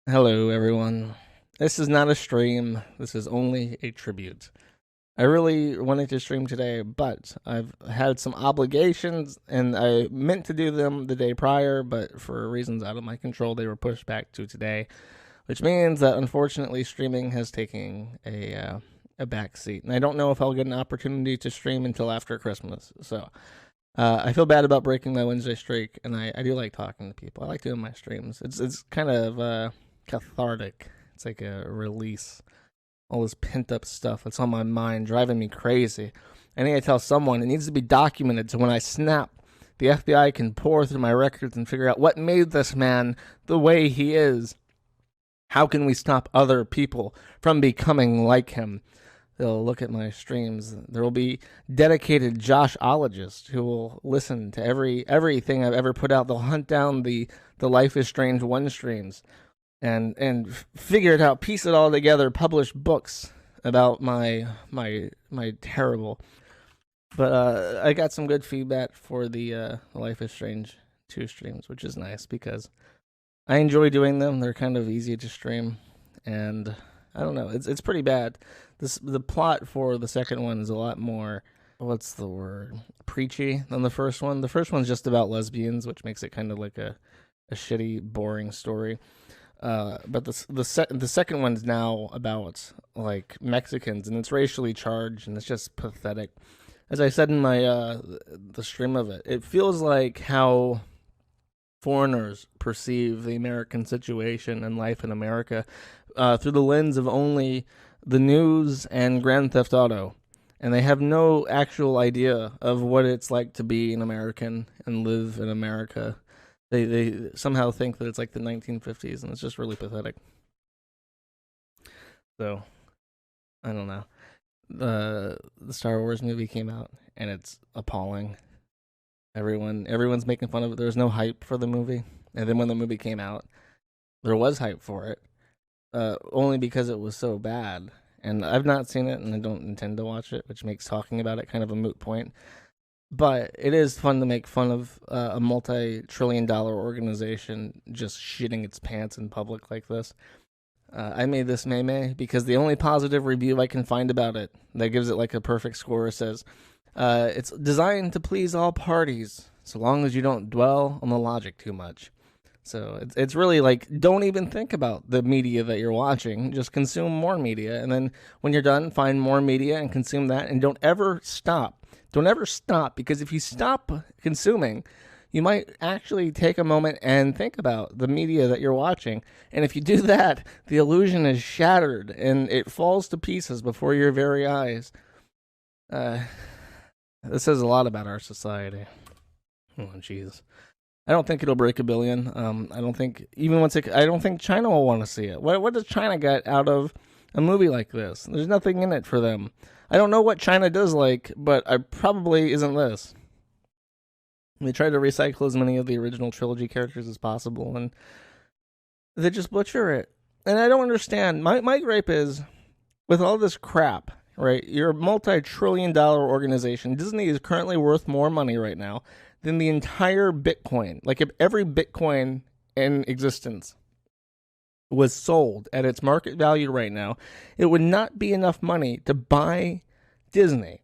Hello, everyone. This is not a stream. This is only a tribute. I really wanted to stream today, but I've had some obligations and I meant to do them the day prior, but for reasons out of my control, they were pushed back to today, which means that unfortunately streaming has taken a back seat. And I don't know if I'll get an opportunity to stream until after Christmas. So I feel bad about breaking my Wednesday streak, and I do like talking to people. I like doing my streams. It's kind of cathartic. It's like a release. All this pent up stuff that's on my mind, driving me crazy. I need to tell someone. It needs to be documented so when I snap, the FBI can pour through my records and figure out what made this man the way he is. How can we stop other people from becoming like him? They'll look at my streams. There will be dedicated Joshologists who will listen to everything I've ever put out. They'll hunt down the Life is Strange 1 streams and figure it out, piece it all together, publish books about my terrible. But I got some good feedback for the Life is Strange 2 streams, which is nice because I enjoy doing them. They're kind of easy to stream, and I don't know, it's pretty bad. The plot for the second one is a lot more, what's the word, preachy than the first one. The first one's just about lesbians, which makes it kind of like a shitty, boring story. But the second one's now about like Mexicans, and it's racially charged, and it's just pathetic. As I said in my the stream of it, it feels like how foreigners perceive the American situation and life in America through the lens of only the news and Grand Theft Auto, and they have no actual idea of what it's like to be an American and live in America. They somehow think that it's like the 1950s, and it's just really pathetic. So, I don't know. The Star Wars movie came out, and it's appalling. Everyone's making fun of it. There's no hype for the movie, and then when the movie came out, there was hype for it, only because it was so bad. And I've not seen it, and I don't intend to watch it, which makes talking about it kind of a moot point. But it is fun to make fun of a multi-trillion-dollar organization just shitting its pants in public like this. I made this meme because the only positive review I can find about it that gives it like a perfect score says, it's designed to please all parties, so long as you don't dwell on the logic too much. So it's really like, don't even think about the media that you're watching. Just consume more media, and then when you're done, find more media and consume that, and don't ever stop. Don't ever stop, because if you stop consuming, you might actually take a moment and think about the media that you're watching. And if you do that, the illusion is shattered and it falls to pieces before your very eyes. This says a lot about our society. Oh, jeez. I don't think it'll break 1 billion. I don't think I don't think China will want to see it. What does China get out of a movie like this? There's nothing in it for them. I don't know what China does like, but I probably isn't this. They try to recycle as many of the original trilogy characters as possible, and they just butcher it. And I don't understand. My gripe is, with all this crap, right? You're a multi-trillion-dollar organization. Disney is currently worth more money right now than the entire Bitcoin. Like, if every Bitcoin in existence was sold at its market value right now, it would not be enough money to buy Disney.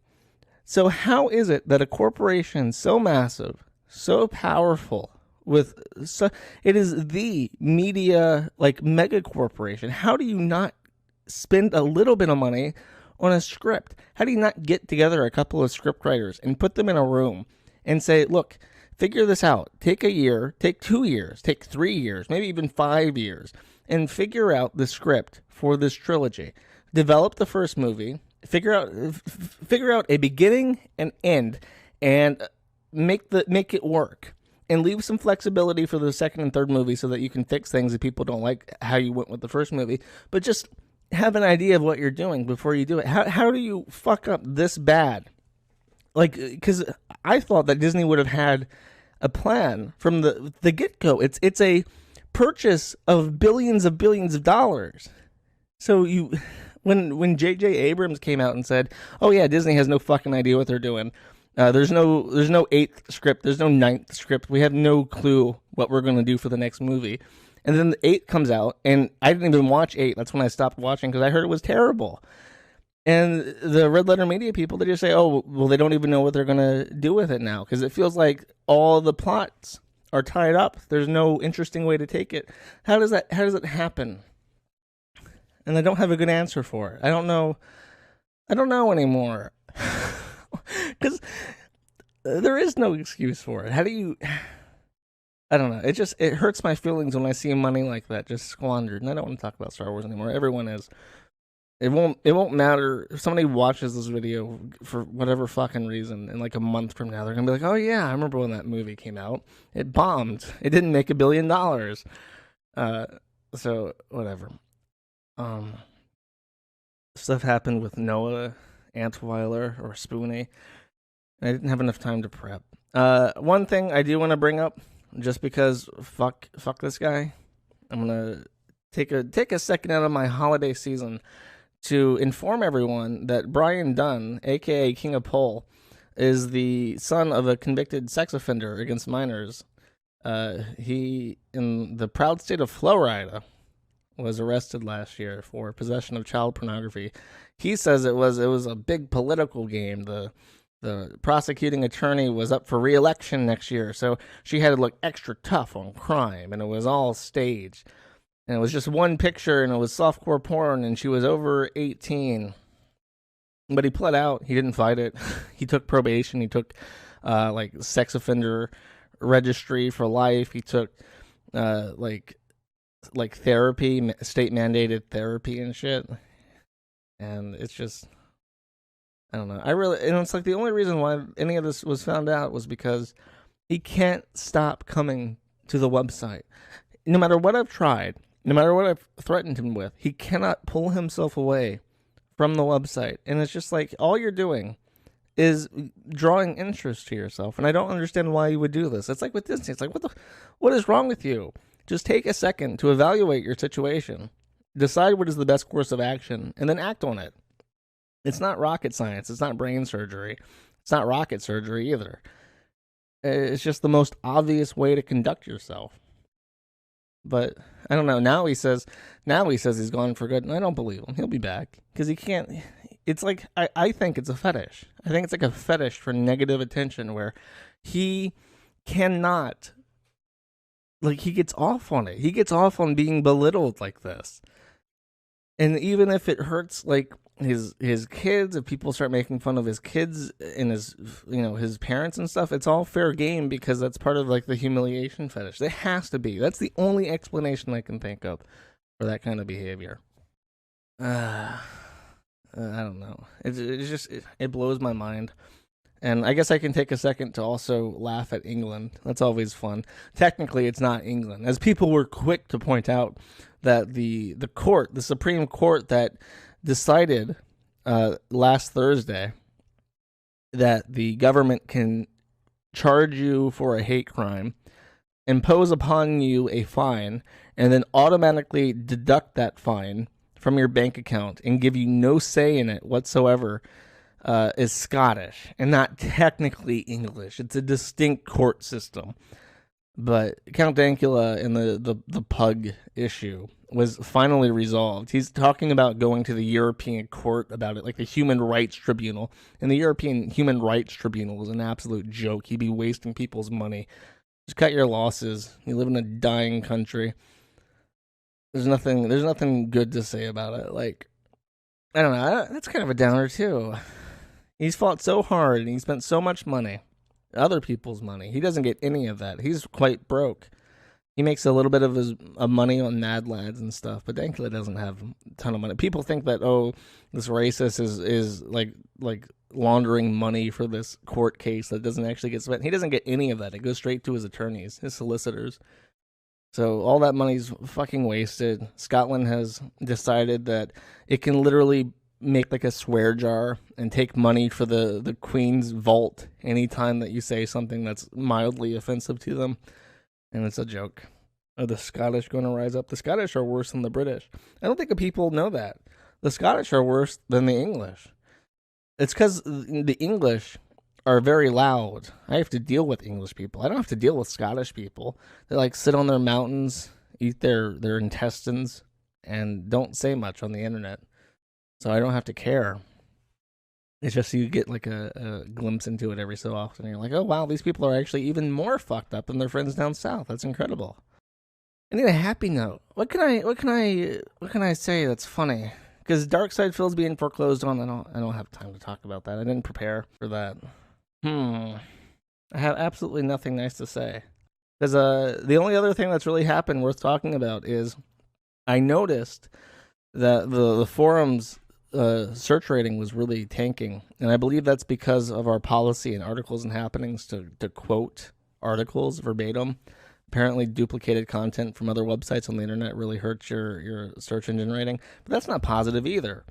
So how is it that a corporation so massive, so powerful, it is the media like mega corporation, how do you not spend a little bit of money on a script? How do you not get together a couple of script writers and put them in a room and say, look, figure this out. Take a year, take 2 years, take 3 years, maybe even 5 years, and figure out the script for this trilogy. Develop the first movie, figure out a beginning and end, and make it work. And leave some flexibility for the second and third movie so that you can fix things if people don't like how you went with the first movie. But just have an idea of what you're doing before you do it. How do you fuck up this bad? Like, because I thought that Disney would have had a plan from the get-go. It's a purchase of billions of dollars. So when J.J. Abrams came out and said, "Oh yeah, Disney has no fucking idea what they're doing. There's no eighth script. There's no ninth script. We have no clue what we're going to do for the next movie." And then 8 comes out, and I didn't even watch 8. That's when I stopped watching because I heard it was terrible. And the Red Letter Media people, they just say, oh, well, they don't even know what they're going to do with it now because it feels like all the plots are tied up. There's no interesting way to take it. How does it happen? And I don't have a good answer for it. I don't know anymore. Because there is no excuse for it. How do you... I don't know. It hurts my feelings when I see money like that just squandered. And I don't want to talk about Star Wars anymore. Everyone is. It won't matter if somebody watches this video for whatever fucking reason, and like a month from now they're gonna be like, oh yeah, I remember when that movie came out. It bombed. It didn't make $1 billion. So whatever. Stuff happened with Noah Antweiler or Spoonie. I didn't have enough time to prep. One thing I do want to bring up, just because fuck this guy, I'm gonna take a second out of my holiday season to inform everyone that Brian Dunn, aka King of Pole, is the son of a convicted sex offender against minors. He, in the proud state of Florida, was arrested last year for possession of child pornography. He says it was a big political game. The prosecuting attorney was up for re-election next year, so she had to look extra tough on crime, and it was all staged. And it was just one picture, and it was softcore porn, and she was over 18. But he pled out. He didn't fight it. He took probation. He took, sex offender registry for life. He took, like therapy, state-mandated therapy and shit. And it's just, I don't know. And it's like the only reason why any of this was found out was because he can't stop coming to the website. No matter what I've tried, no matter what I've threatened him with, he cannot pull himself away from the website. And it's just like, all you're doing is drawing interest to yourself. And I don't understand why you would do this. It's like with Disney. It's like, what is wrong with you? Just take a second to evaluate your situation. Decide what is the best course of action, and then act on it. It's not rocket science. It's not brain surgery. It's not rocket surgery either. It's just the most obvious way to conduct yourself. But I don't know. Now he says he's gone for good, and I don't believe him. He'll be back because he can't. It's like I think it's a fetish. I think it's like a fetish for negative attention where he cannot. Like, he gets off on it. He gets off on being belittled like this. And even if it hurts, like, his kids, if people start making fun of his kids and his parents and stuff, it's all fair game because that's part of, like, the humiliation fetish. It has to be. That's the only explanation I can think of for that kind of behavior. I don't know. It blows my mind. And I guess I can take a second to also laugh at England. That's always fun. Technically, it's not England. As people were quick to point out that the Supreme Court that decided last Thursday that the government can charge you for a hate crime, impose upon you a fine, and then automatically deduct that fine from your bank account and give you no say in it whatsoever, is Scottish and not technically English. It's a distinct court system. But Count Dankula and the pug issue was finally resolved. He's talking about going to the European court about it, like the Human Rights Tribunal. And the European Human Rights Tribunal is an absolute joke. He'd be wasting people's money. Just cut your losses. You live in a dying country. There's nothing good to say about it. Like, I don't know. That's kind of a downer too. He's fought so hard and he spent so much money, other people's money. He doesn't get any of that. He's quite broke. He makes a little bit of his money on Mad Lads and stuff, but Dankula doesn't have a ton of money. People think that, oh, this racist is like laundering money for this court case that doesn't actually get spent. He doesn't get any of that. It goes straight to his attorneys, his solicitors. So all that money's fucking wasted. Scotland has decided that it can literally make like a swear jar and take money for the Queen's vault anytime that you say something that's mildly offensive to them. And it's a joke. Are the Scottish going to rise up? The Scottish are worse than the British. I don't think the people know that. The Scottish are worse than the English. It's because the English are very loud. I have to deal with English people. I don't have to deal with Scottish people. They like sit on their mountains eat their intestines, and don't say much on the internet. So I don't have to care. It's just you get like a glimpse into it every so often. And you're like, oh wow, these people are actually even more fucked up than their friends down south. That's incredible. I need a happy note. What can I say that's funny? Because Dark Side Phil's being foreclosed on. I don't have time to talk about that. I didn't prepare for that. I have absolutely nothing nice to say. Because the only other thing that's really happened worth talking about is I noticed that the forums search rating was really tanking, and I believe that's because of our policy in articles and happenings to quote articles verbatim. Apparently, duplicated content from other websites on the internet really hurts your search engine rating, but that's not positive either.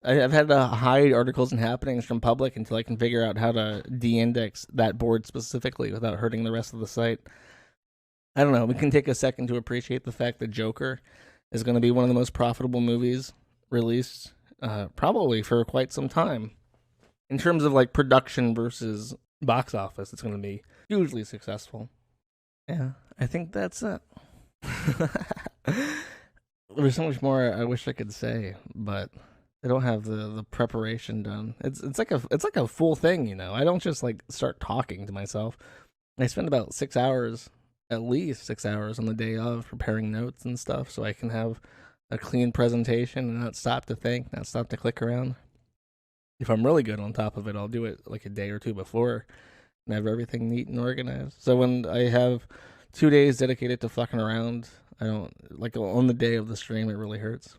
I've had to hide articles and happenings from public until I can figure out how to de-index that board specifically without hurting the rest of the site. I don't know. We can take a second to appreciate the fact that Joker is going to be one of the most profitable movies released probably for quite some time. In terms of like production versus box office, it's going to be hugely successful. Yeah, I think that's it. There's so much more I wish I could say, but I don't have the preparation done. It's like a full thing, you know. I don't just like start talking to myself. I spend about 6 hours, at least 6 hours on the day of preparing notes and stuff, so I can have a clean presentation and not stop to think, not stop to click around. If I'm really good on top of it, I'll do it like a day or two before and have everything neat and organized. So when I have 2 days dedicated to fucking around, I don't, like on the day of the stream, it really hurts.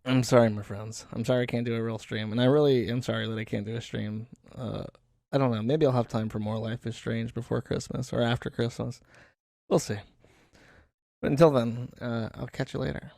I'm sorry, my friends. I'm sorry I can't do a real stream, and I really am sorry that I can't do a stream. I don't know. Maybe I'll have time for more Life is Strange before Christmas or after Christmas. We'll see. But until then, I'll catch you later.